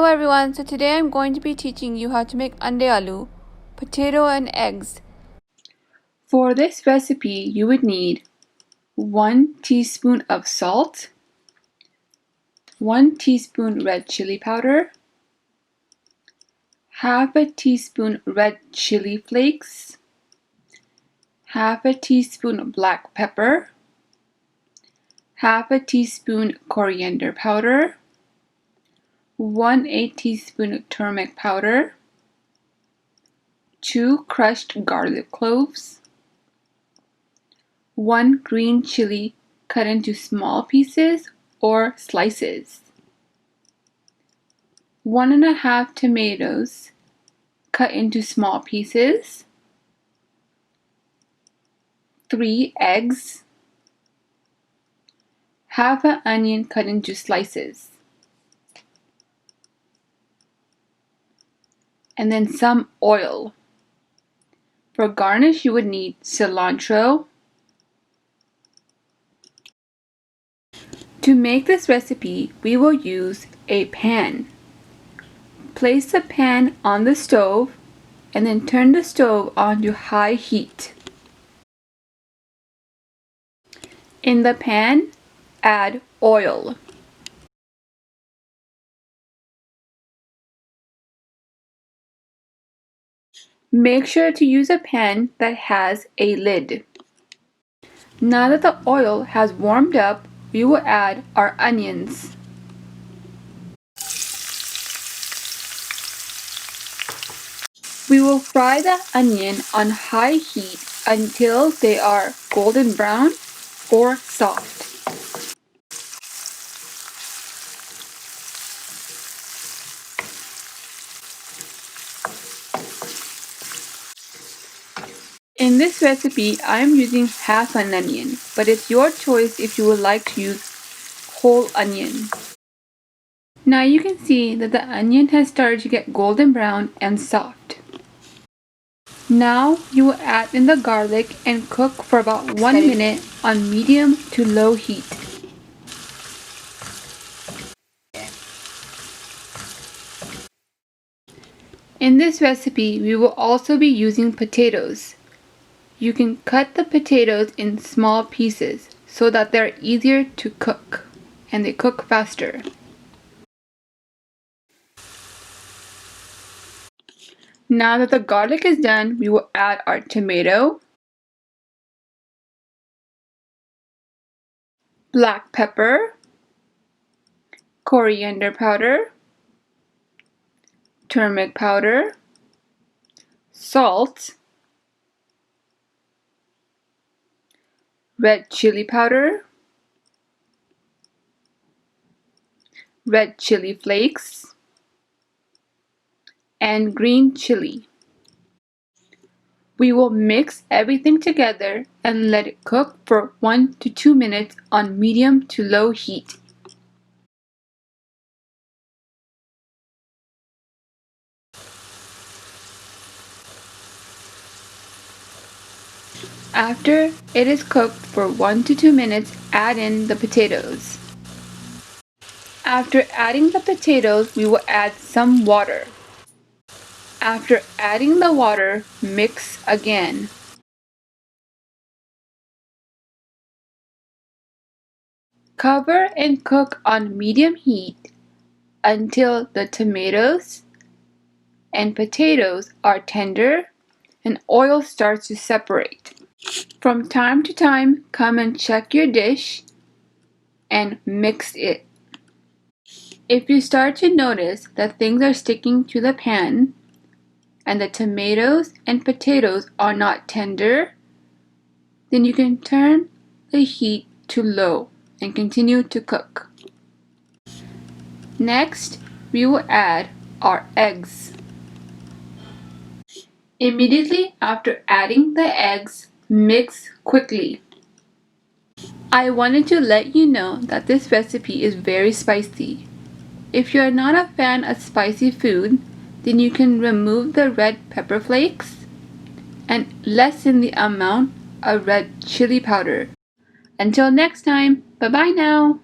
everyone, so today I'm going to be teaching you how to make Anday Aloo, potato and eggs. For this recipe, you would need 1 teaspoon of salt, 1 teaspoon red chili powder, half a teaspoon red chili flakes, half a teaspoon black pepper, half a teaspoon coriander powder, 1/8 teaspoon turmeric powder, 2 crushed garlic cloves, 1 green chili cut into small pieces or slices, 1½ tomatoes cut into small pieces, 3 eggs, half an onion cut into slices, and then some oil. For garnish, you would need cilantro. To make this recipe, we will use a pan. Place the pan on the stove and then turn the stove on to high heat. In the pan, add oil. Make sure to use a pan that has a lid. Now that the oil has warmed up, we will add our onions. We will fry the onion on high heat until they are golden brown or soft. In this recipe, I am using half an onion, but it's your choice if you would like to use whole onion. Now you can see that the onion has started to get golden brown and soft. Now you will add in the garlic and cook for about 1 minute on medium to low heat. In this recipe, we will also be using potatoes. You can cut the potatoes in small pieces so that they're easier to cook and they cook faster. Now that the garlic is done, we will add our tomato, black pepper, coriander powder, turmeric powder, salt, red chili powder, red chili flakes, and green chili. We will mix everything together and let it cook for 1 to 2 minutes on medium to low heat. After it is cooked for 1 to 2 minutes, add in the potatoes. After adding the potatoes, we will add some water. After adding the water, mix again. Cover and cook on medium heat until the tomatoes and potatoes are tender and oil starts to separate. From time to time, come and check your dish and mix it. If you start to notice that things are sticking to the pan and the tomatoes and potatoes are not tender, then you can turn the heat to low and continue to cook. Next, we will add our eggs. Immediately after adding the eggs, mix quickly. I wanted to let you know that this recipe is very spicy. If you are not a fan of spicy food, then you can remove the red pepper flakes and lessen the amount of red chili powder. Until next time, bye-bye now!